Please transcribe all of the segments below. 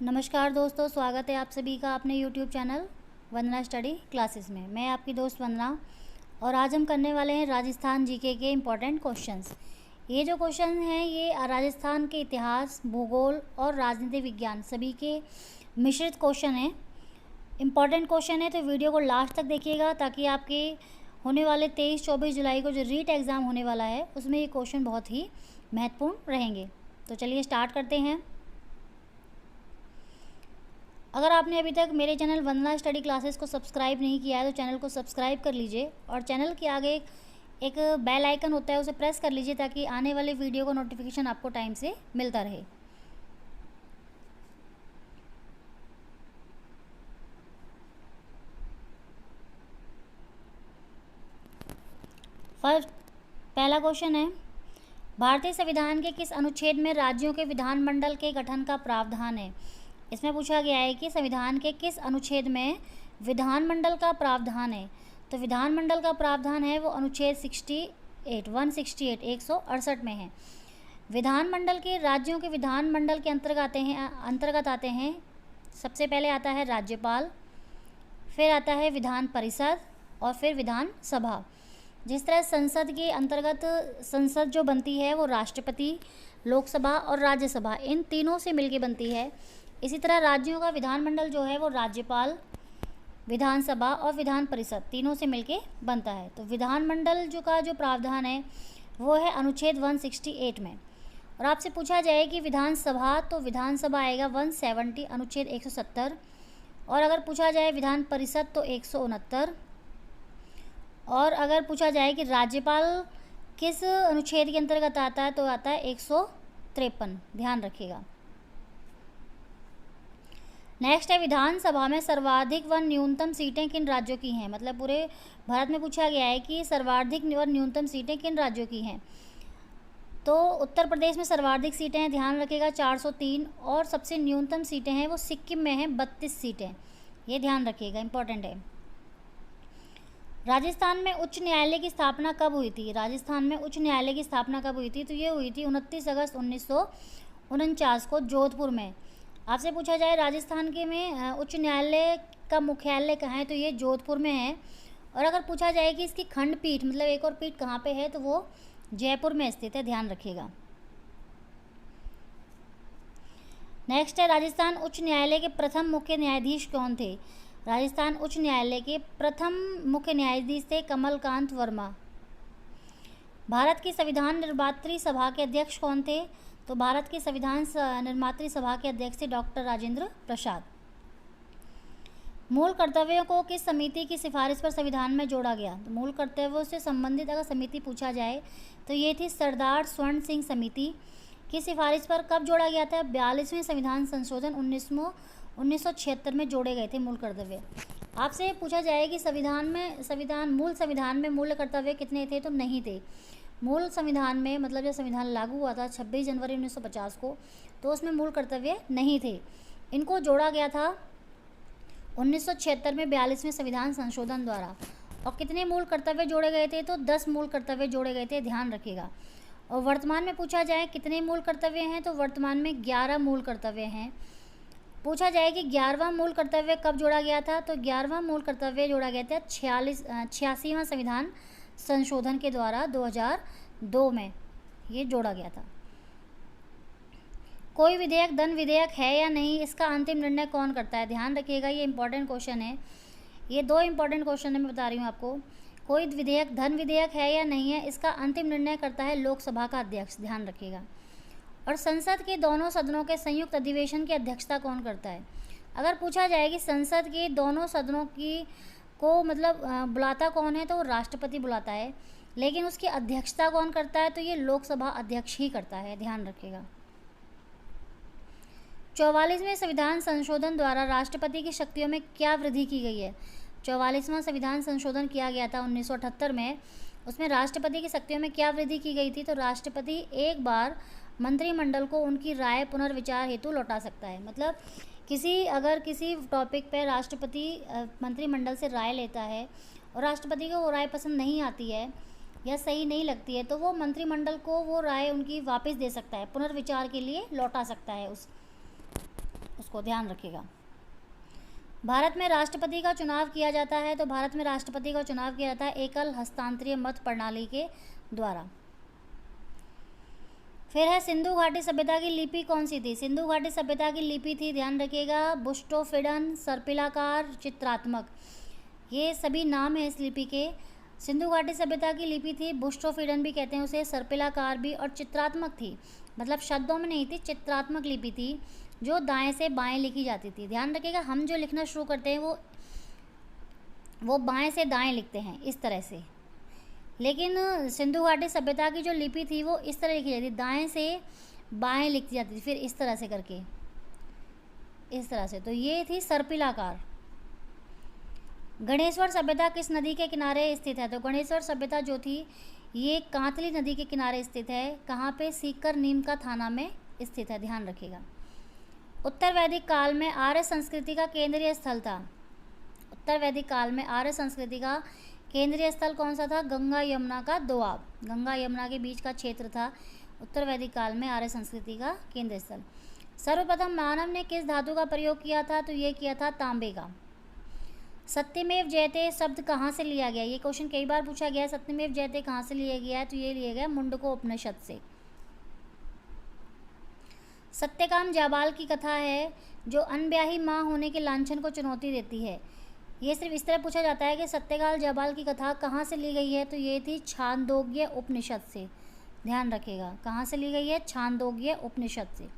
नमस्कार दोस्तों, स्वागत है आप सभी का अपने YouTube चैनल वंदना स्टडी क्लासेस में। मैं आपकी दोस्त वंदना और आज हम करने वाले हैं राजस्थान जीके के इम्पोर्टेंट क्वेश्चंस। ये जो क्वेश्चन हैं ये राजस्थान के इतिहास, भूगोल और राजनीति विज्ञान सभी के मिश्रित क्वेश्चन हैं। इम्पॉर्टेंट क्वेश्चन है तो वीडियो को लास्ट तक देखिएगा ताकि आपके होने वाले 23-24 जुलाई को जो रीट एग्ज़ाम होने वाला है उसमें ये क्वेश्चन बहुत ही महत्वपूर्ण रहेंगे। तो चलिए स्टार्ट करते हैं। अगर आपने अभी तक मेरे चैनल वंदना स्टडी क्लासेस को सब्सक्राइब नहीं किया है तो चैनल को सब्सक्राइब कर लीजिए और चैनल के आगे एक बेल आइकन होता है उसे प्रेस कर लीजिए ताकि आने वाले वीडियो का नोटिफिकेशन आपको टाइम से मिलता रहे। फर्स्ट पहला क्वेश्चन है, भारतीय संविधान के किस अनुच्छेद में राज्यों के विधानमंडल के गठन का प्रावधान है। इसमें पूछा गया है कि संविधान के किस अनुच्छेद में विधानमंडल का प्रावधान है। तो विधानमंडल का प्रावधान है वो अनुच्छेद 168 में है। विधानमंडल के राज्यों के विधानमंडल के अंतर्गत आते हैं सबसे पहले आता है राज्यपाल, फिर आता है विधान परिषद और फिर विधानसभा। जिस तरह संसद के अंतर्गत संसद जो बनती है वो राष्ट्रपति, लोकसभा और राज्यसभा इन तीनों से मिलके बनती है, इसी तरह राज्यों का विधानमंडल जो है वो राज्यपाल, विधानसभा और विधान परिषद तीनों से मिलके बनता है। तो विधानमंडल जो प्रावधान है वो है अनुच्छेद 168 में। और आपसे पूछा जाए कि विधानसभा, तो विधानसभा आएगा 170 अनुच्छेद 170, और अगर पूछा जाए विधान परिषद तो 169, और अगर पूछा जाए कि राज्यपाल किस अनुच्छेद के अंतर्गत आता है तो आता है 153। ध्यान रखिएगा। नेक्स्ट है, विधानसभा में सर्वाधिक व न्यूनतम सीटें किन राज्यों की हैं। मतलब पूरे भारत में पूछा गया है कि सर्वाधिक व न्यूनतम सीटें किन राज्यों की हैं। तो उत्तर प्रदेश में सर्वाधिक सीटें हैं, ध्यान रखिएगा 403, और सबसे न्यूनतम सीटें हैं वो सिक्किम में हैं 32 सीटें। ये ध्यान रखिएगा, इंपॉर्टेंट है। राजस्थान में उच्च न्यायालय की स्थापना कब हुई थी। राजस्थान में उच्च न्यायालय की स्थापना कब हुई थी, तो ये हुई थी 29 अगस्त 1949 को जोधपुर में। आपसे पूछा जाए राजस्थान के में उच्च न्यायालय का मुख्यालय कहाँ है, तो ये जोधपुर में है। और अगर पूछा जाए कि इसकी खंडपीठ मतलब एक और पीठ कहाँ पे है, तो वो जयपुर में स्थित है, ध्यान रखिएगा। नेक्स्ट है, राजस्थान उच्च न्यायालय के प्रथम मुख्य न्यायाधीश कौन थे। राजस्थान उच्च न्यायालय के प्रथम मुख्य न्यायाधीश थे कमलकांत वर्मा। भारत की संविधान निर्मात्री सभा के अध्यक्ष कौन थे, तो भारत की संविधान निर्मात्री सभा के अध्यक्ष थे डॉक्टर राजेंद्र प्रसाद। मूल कर्तव्यों को किस समिति की सिफारिश पर संविधान में जोड़ा गया। तो मूल कर्तव्यों से संबंधित अगर समिति पूछा जाए तो ये थी सरदार स्वर्ण सिंह समिति की सिफारिश पर कब जोड़ा गया था। 42वें संविधान संशोधन 1976 में जोड़े गए थे मूल कर्तव्य। आपसे पूछा जाए कि मूल संविधान में मूल कर्तव्य कितने थे, तो नहीं थे। मूल संविधान में मतलब जब संविधान लागू हुआ था 26 जनवरी 1950 को, तो उसमें मूल कर्तव्य नहीं थे। इनको जोड़ा गया था 1976 में 42वें संविधान संशोधन द्वारा। और कितने मूल कर्तव्य जोड़े गए थे, तो 10 मूल कर्तव्य जोड़े गए थे, ध्यान रखिएगा। और वर्तमान में पूछा जाए कितने मूल कर्तव्य हैं, तो वर्तमान में 11 मूल कर्तव्य हैं। पूछा जाए कि 11वां मूल कर्तव्य कब जोड़ा गया था, तो 11वां मूल कर्तव्य जोड़ा गया था 86वां संविधान संशोधन के द्वारा 2002 में ये जोड़ा गया था। कोई विधेयक धन विधेयक है या नहीं, इसका अंतिम निर्णय कौन करता है। ध्यान रखिएगा, ये इंपॉर्टेंट क्वेश्चन है। ये 2 इंपॉर्टेंट क्वेश्चन है, मैं बता रही हूँ आपको। कोई विधेयक धन विधेयक है या नहीं है, इसका अंतिम निर्णय करता है लोकसभा का अध्यक्ष, ध्यान रखिएगा। और संसद के दोनों सदनों के संयुक्त अधिवेशन की अध्यक्षता कौन करता है। अगर पूछा जाए कि संसद के दोनों सदनों की को मतलब बुलाता कौन है, तो वो राष्ट्रपति बुलाता है, लेकिन उसकी अध्यक्षता कौन करता है, तो ये लोकसभा अध्यक्ष ही करता है, ध्यान रखिएगा। 44वें संविधान संशोधन द्वारा राष्ट्रपति की शक्तियों में क्या वृद्धि की गई है। 44वां संविधान संशोधन किया गया था 1978 में, उसमें राष्ट्रपति की शक्तियों में क्या वृद्धि की गई थी, तो राष्ट्रपति एक बार मंत्रिमंडल को उनकी राय पुनर्विचार हेतु लौटा सकता है। मतलब अगर किसी टॉपिक पर राष्ट्रपति मंत्रिमंडल से राय लेता है और राष्ट्रपति को वो राय पसंद नहीं आती है या सही नहीं लगती है, तो वो मंत्रिमंडल को वो राय उनकी वापस दे सकता है, पुनर्विचार के लिए लौटा सकता है उसको ध्यान रखिएगा। भारत में राष्ट्रपति का चुनाव किया जाता है, तो भारत में राष्ट्रपति का चुनाव किया जाता है एकल हस्तांतरीय मत प्रणाली के द्वारा। फिर है सिंधु घाटी सभ्यता की लिपि कौन सी थी? सिंधु घाटी सभ्यता की लिपि थी, ध्यान रखिएगा, बुस्टोफिडन, सर्पिलाकार, चित्रात्मक, ये सभी नाम है इस लिपि के। सिंधु घाटी सभ्यता की लिपि थी, बुस्टोफिडन भी कहते हैं उसे, सर्पिलाकार भी, और चित्रात्मक थी, मतलब शब्दों में नहीं थी, चित्रात्मक लिपि थी जो दाएं से बाएं लिखी जाती थी। ध्यान रखिएगा, हम जो लिखना शुरू करते हैं वो बाएं से दाएं लिखते हैं इस तरह से, लेकिन सिंधु घाटी सभ्यता की जो लिपि थी वो इस तरह लिखी जाती थी, दाएं से बाएं लिखी जाती थी, फिर इस तरह से करके, इस तरह से। तो ये थी सर्पिलाकार। गणेश्वर सभ्यता किस नदी के किनारे स्थित है? तो गणेश्वर सभ्यता जो थी ये कांतली नदी के किनारे स्थित है। कहाँ पे? सीकर नीमका थाना में स्थित है, ध्यान रखिएगा। उत्तर वैदिक काल में आर्य संस्कृति का केंद्रीय स्थल था। उत्तर वैदिक काल में आर्य संस्कृति का केंद्रीय स्थल कौन सा था? गंगा यमुना का दोआब, गंगा यमुना के बीच का क्षेत्र था उत्तर वैदिक काल में आर्य संस्कृति का केंद्रीय स्थल। सर्वप्रथम मानव ने किस धातु का प्रयोग किया था? तो ये किया था तांबे का। सत्यमेव जयते शब्द कहाँ से लिया गया? ये क्वेश्चन कई बार पूछा गया है, सत्यमेव जयते कहाँ से लिया गया है? तो ये लिया गया मुंडको उपनिषद से। सत्यकाम जाबाल की कथा है जो अनब्याही माँ होने के लांछन को चुनौती देती है। ये सिर्फ इस तरह पूछा जाता है कि सत्यकाल जाबाल की कथा कहाँ से ली गई है? तो ये थी छांदोग्य उपनिषद से, ध्यान रखिएगा, कहाँ से ली गई है? छांदोग्य उपनिषद से।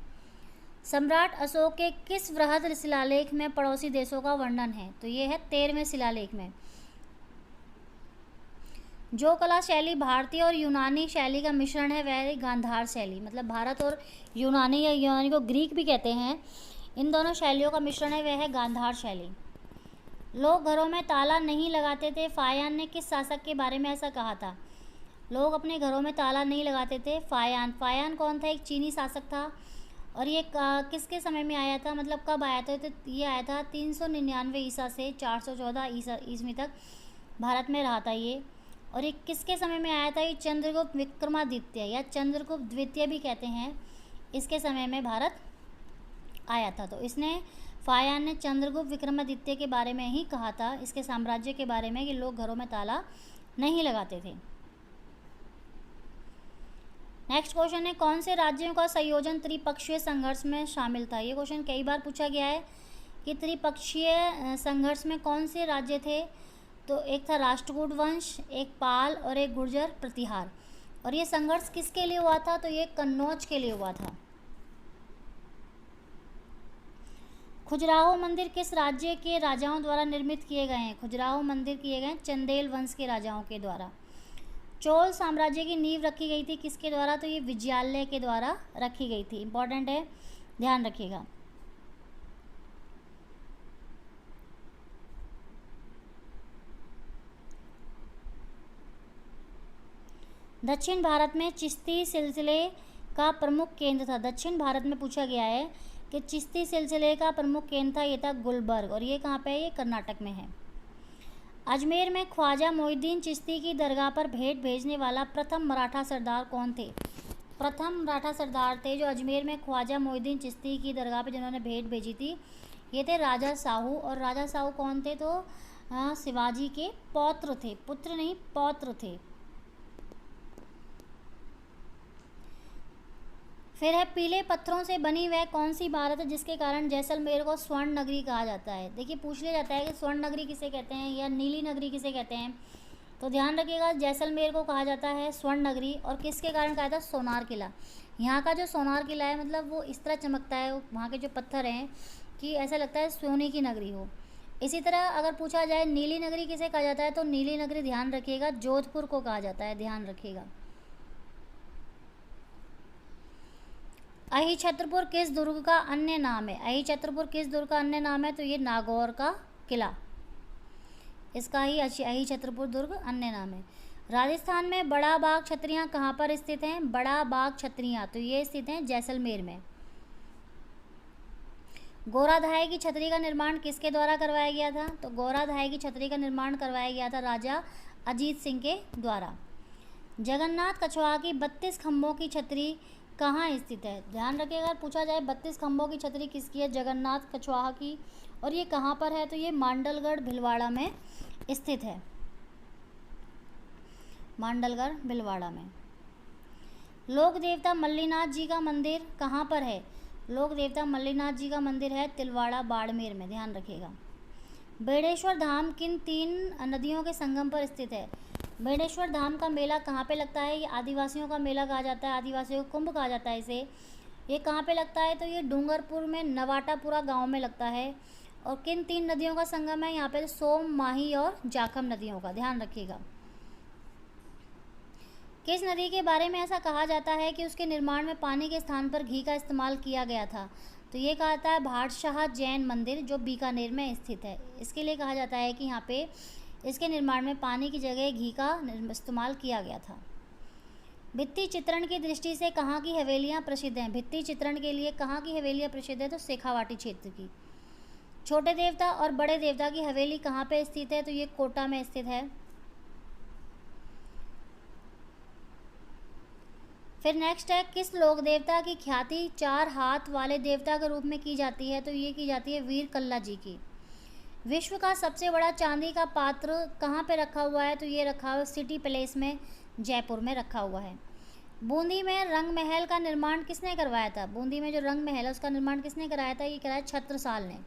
सम्राट अशोक के किस वृहद शिलालेख में पड़ोसी देशों का वर्णन है? तो ये है 13वें शिलालेख में। जो कला शैली भारतीय और यूनानी शैली का मिश्रण है वह है गांधार शैली, मतलब भारत और यूनानी या यूनानी को ग्रीक भी कहते हैं, इन दोनों शैलियों का मिश्रण है वह है गांधार शैली। लोग घरों में ताला नहीं लगाते थे, फायान ने किस शासक के बारे में ऐसा कहा था? लोग अपने घरों में ताला नहीं लगाते थे, फायान कौन था? एक चीनी शासक था, और ये किसके समय में आया था, मतलब कब आया था? तो ये आया था 399 ईसा से 414 ईस्वी तक भारत में रहा था ये। और ये किसके समय में आया था? ये चंद्रगुप्त विक्रमादित्य या चंद्रगुप्त द्वितीय भी कहते हैं, इसके समय में भारत आया था। तो इसने फायान ने चंद्रगुप्त विक्रमादित्य के बारे में ही कहा था, इसके साम्राज्य के बारे में, कि लोग घरों में ताला नहीं लगाते थे। नेक्स्ट क्वेश्चन है, कौन से राज्यों का संयोजन त्रिपक्षीय संघर्ष में शामिल था? ये क्वेश्चन कई बार पूछा गया है कि त्रिपक्षीय संघर्ष में कौन से राज्य थे? तो एक था राष्ट्रकूट वंश, एक पाल और एक गुर्जर प्रतिहार। और ये संघर्ष किसके लिए हुआ था? तो ये कन्नौज के लिए हुआ था। खजुराहो मंदिर किस राज्य के राजाओं द्वारा निर्मित किए गए हैं? खजुराहो मंदिर किए गए चंदेल वंश के राजाओं के द्वारा। चोल साम्राज्य की नींव रखी गई थी किसके द्वारा? तो ये विजयालय के द्वारा रखी गई थी, इंपॉर्टेंट है, ध्यान रखिएगा। दक्षिण भारत में चिश्ती सिलसिले का प्रमुख केंद्र था। दक्षिण भारत में पूछा गया है कि चिश्ती सिलसिले का प्रमुख केंद्र था, ये था गुलबर्ग, और ये कहाँ पे है? ये कर्नाटक में है। अजमेर में ख्वाजा मोइनुद्दीन चिश्ती की दरगाह पर भेंट भेजने वाला प्रथम मराठा सरदार कौन थे? प्रथम मराठा सरदार थे जो अजमेर में ख्वाजा मोइनुद्दीन चिश्ती की दरगाह पर जिन्होंने भेंट भेजी थी, ये थे राजा साहू। और राजा साहू कौन थे? तो शिवाजी के पौत्र थे, पुत्र नहीं पौत्र थे। फिर है, पीले पत्थरों से बनी वह कौन सी इमारत है जिसके कारण जैसलमेर को स्वर्ण नगरी कहा जाता है? देखिए, पूछ लिया जाता है कि स्वर्ण नगरी किसे कहते हैं या नीली नगरी किसे कहते हैं, तो ध्यान रखिएगा, जैसलमेर को कहा जाता है स्वर्ण नगरी। और किसके कारण कहा जाता है? सोनार किला। यहाँ का जो सोनार किला है, मतलब वो इस तरह चमकता है, वहाँ के जो पत्थर हैं, कि ऐसा लगता है सोने की नगरी हो। इसी तरह अगर पूछा जाए नीली नगरी किसे कहा जाता है, तो नीली नगरी, ध्यान रखिएगा, जोधपुर को कहा जाता है, ध्यान रखिएगा। अहिछत्रपुर किस दुर्ग का अन्य नाम है? अहिछत्रपुर किस दुर्ग का अन्य नाम है? तो ये नागौर का किला, इसका ही अहिछत्रपुर दुर्ग अन्य नाम है। राजस्थान में बड़ा बाग छतरियाँ कहाँ पर स्थित हैं? बड़ा बाग छतरियाँ, तो ये स्थित हैं जैसलमेर में। गोराधाय की छतरी का निर्माण किसके द्वारा करवाया गया था? तो गोराधाय की छतरी का निर्माण करवाया गया था राजा अजीत सिंह के द्वारा। जगन्नाथ कछवाहा की 32 खम्भों की छतरी कहाँ स्थित है? ध्यान रखिएगा, अगर पूछा जाए 32 खंभों की छतरी किसकी है? जगन्नाथ कछवाहा की। और ये कहाँ पर है? तो ये मांडलगढ़ भिलवाड़ा में स्थित है, मांडलगढ़ भिलवाड़ा में। लोक देवता मल्लीनाथ जी का मंदिर कहाँ पर है? लोक देवता मल्लीनाथ जी का मंदिर है तिलवाड़ा बाड़मेर में, ध्यान रखिएगा। बेड़ेश्वर धाम किन 3 नदियों के संगम पर स्थित है? बेड़ेश्वर धाम का मेला कहाँ पे लगता है? ये आदिवासियों का मेला कहा जाता है, आदिवासियों का कुंभ कहा जाता है इसे। ये कहाँ पे लगता है? तो ये डूंगरपुर में नवाटापुरा गांव में लगता है। और किन 3 नदियों का संगम है यहाँ पे? सोम, माही और जाखम नदियों का, ध्यान रखिएगा। किस नदी के बारे में ऐसा कहा जाता है कि उसके निर्माण में पानी के स्थान पर घी का इस्तेमाल किया गया था? तो ये कहा जाता है भाटशाह जैन मंदिर, जो बीकानेर में स्थित है। इसके लिए कहा जाता है कि यहाँ पे इसके निर्माण में पानी की जगह घी का इस्तेमाल किया गया था। भित्ति चित्रण की दृष्टि से कहाँ की हवेलियाँ प्रसिद्ध हैं? भित्ति चित्रण के लिए कहाँ की हवेलियाँ प्रसिद्ध है? तो शेखावाटी क्षेत्र की। छोटे देवता और बड़े देवता की हवेली कहाँ पे स्थित है? तो ये कोटा में स्थित है। फिर नेक्स्ट है, किस लोक देवता की ख्याति 4 हाथ वाले देवता के रूप में की जाती है? तो ये की जाती है वीर कल्ला जी की। विश्व का सबसे बड़ा चांदी का पात्र कहाँ पे रखा हुआ है? तो ये रखा हुआ है सिटी पैलेस में, जयपुर में रखा हुआ है। बूंदी में रंग महल का निर्माण किसने करवाया था? बूंदी में जो रंग महल है उसका निर्माण किसने कराया था? ये कराया छत्रसाल ने।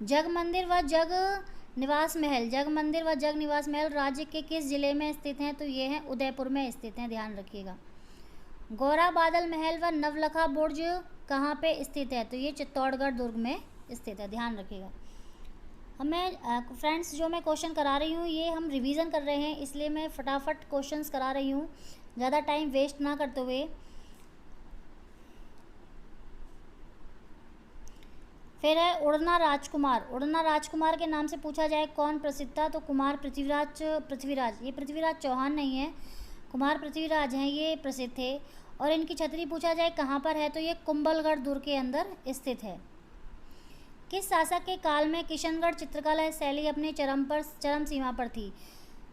जग मंदिर व जग निवास महल, जग मंदिर व जग निवास महल राज्य के किस जिले में स्थित हैं? तो ये हैं उदयपुर में स्थित हैं, ध्यान रखिएगा। गौरा बादल महल व नवलखा बुर्ज कहाँ पे स्थित है? तो ये चित्तौड़गढ़ दुर्ग में स्थित है, ध्यान रखिएगा। हमें फ्रेंड्स जो मैं क्वेश्चन करा रही हूँ ये हम रिवीजन कर रहे हैं, इसलिए मैं फटाफट क्वेश्चंस करा रही हूँ, ज़्यादा टाइम वेस्ट ना करते हुए। फिर है उड़ना राजकुमार। उड़ना राजकुमार के नाम से पूछा जाए कौन प्रसिद्ध था? तो कुमार पृथ्वीराज। ये पृथ्वीराज चौहान नहीं है, कुमार पृथ्वीराज हैं, ये प्रसिद्ध थे। और इनकी छतरी पूछा जाए कहाँ पर है? तो ये कुंभलगढ़ दुर्ग के अंदर स्थित है। किस शासक के काल में किशनगढ़ चित्रकला शैली अपने चरम सीमा पर थी?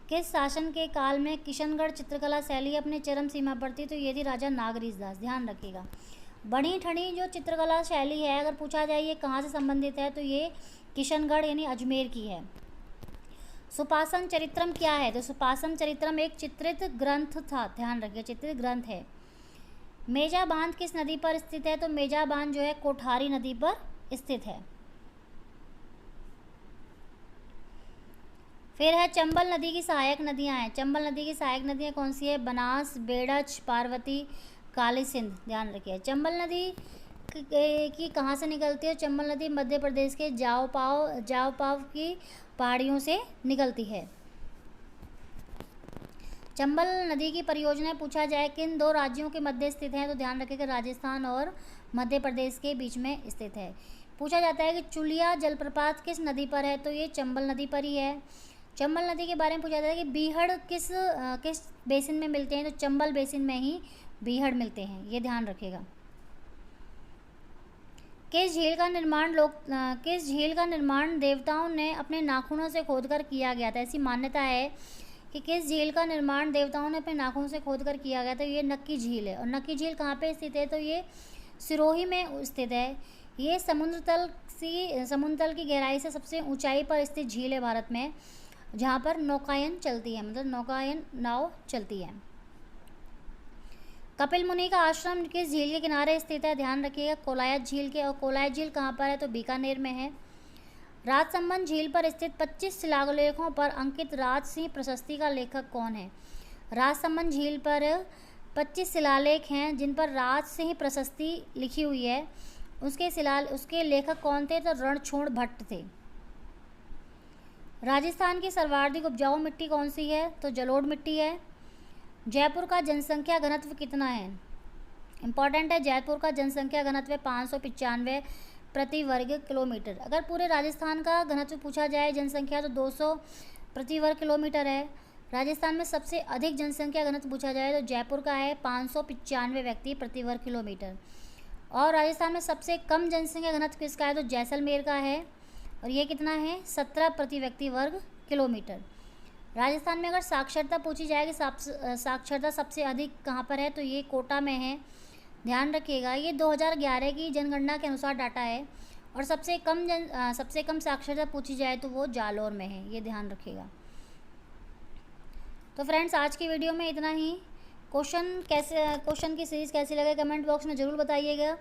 किस शासन के काल में किशनगढ़ चित्रकला शैली अपने चरम सीमा पर थी? तो ये थी राजा नागरीश दास, ध्यान रखिएगा। बड़ी ठणी जो चित्रकला शैली है, अगर पूछा जाए ये कहाँ से संबंधित है? तो ये किशनगढ़ यानी अजमेर की है। सुपासन चरित्रम क्या है? तो सुपासन चरित्रम एक चित्रित ग्रंथ था, ध्यान रखिए, चित्रित ग्रंथ है। मेजा बांध किस नदी पर स्थित है? तो मेजा बांध जो है कोठारी नदी पर स्थित है। फिर है चंबल नदी की सहायक नदियां हैं। चंबल नदी की सहायक नदियां कौन सी है? बनास, बेड़च, पार्वती, काली सिंध, ध्यान रखिए। चंबल नदी की कहाँ से निकलती है? चंबल नदी मध्य प्रदेश के जावपाव की पहाड़ियों से निकलती है। चंबल नदी की परियोजना पूछा जाए किन 2 राज्यों के मध्य स्थित है? तो ध्यान रखिएगा राजस्थान और मध्य प्रदेश के बीच में स्थित है। पूछा जाता है कि चुलिया जलप्रपात किस नदी पर है? तो ये चंबल नदी पर ही है। चंबल नदी के बारे में पूछा जाता है कि बीहड़ किस बेसिन में मिलते हैं? तो चंबल बेसिन में ही बीहड़ मिलते हैं, ये ध्यान रखिएगा। किस झील का निर्माण देवताओं ने अपने नाखूनों से खोदकर किया गया था? ऐसी मान्यता है कि किस झील का निर्माण देवताओं ने अपने नाखूनों से खोदकर किया गया था? ये नक्की झील है। और नक्की झील कहाँ पे स्थित है? तो ये सिरोही में स्थित है। ये समुद्र तल की गहराई से सबसे ऊंचाई पर स्थित झील है भारत में, जहाँ पर नौकायन चलती है, मतलब नौकायन नाव चलती है। कपिल मुनि का आश्रम किस झील के किनारे स्थित है? ध्यान रखिएगा कोलायत झील के। और कोलायत झील कहाँ पर है? तो बीकानेर में है। राजसमंद झील पर स्थित 25 शिलालेखों पर अंकित राज सिंह प्रशस्ति का लेखक कौन है? राजसमंद झील पर 25 शिलालेख हैं जिन पर राज सिंह प्रशस्ति लिखी हुई है। उसके लेखक कौन थे? तो रणछोड़ भट्ट थे। राजस्थान की सर्वाधिक उपजाऊ मिट्टी कौन सी है? तो जलोढ़ मिट्टी है। जयपुर का जनसंख्या घनत्व कितना है? इम्पॉर्टेंट है, जयपुर का जनसंख्या घनत्व 595 प्रति वर्ग किलोमीटर। अगर पूरे राजस्थान का घनत्व पूछा जाए जनसंख्या तो 200 प्रति वर्ग किलोमीटर है। राजस्थान में सबसे अधिक जनसंख्या घनत्व पूछा जाए तो जयपुर का है 595 व्यक्ति प्रति वर्ग किलोमीटर। और राजस्थान में सबसे कम जनसंख्या घनत्व किसका है? तो जैसलमेर का है, और ये कितना है? 17 प्रति व्यक्ति वर्ग किलोमीटर। राजस्थान में अगर साक्षरता पूछी जाए कि साक्षरता सबसे अधिक कहाँ पर है, तो ये कोटा में है। ध्यान रखिएगा, ये 2011 की जनगणना के अनुसार डाटा है। और सबसे कम साक्षरता पूछी जाए तो वो जालौर में है, ये ध्यान रखिएगा। तो फ्रेंड्स, आज की वीडियो में इतना ही। क्वेश्चन की सीरीज़ कैसी लगे कमेंट बॉक्स में ज़रूर बताइएगा।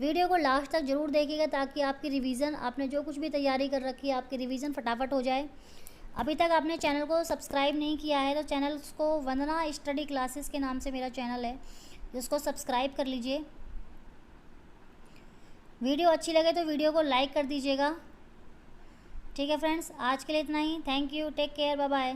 वीडियो को लास्ट तक ज़रूर देखिएगा ताकि आपकी रिवीजन, आपने जो कुछ भी तैयारी कर रखी है, आपकी रिवीजन फटाफट हो जाए। अभी तक आपने चैनल को सब्सक्राइब नहीं किया है तो चैनल को वंदना स्टडी क्लासेस के नाम से मेरा चैनल है, जिसको सब्सक्राइब कर लीजिए। वीडियो अच्छी लगे तो वीडियो को लाइक कर दीजिएगा। ठीक है फ्रेंड्स, आज के लिए इतना ही। Thank you, take care, bye bye.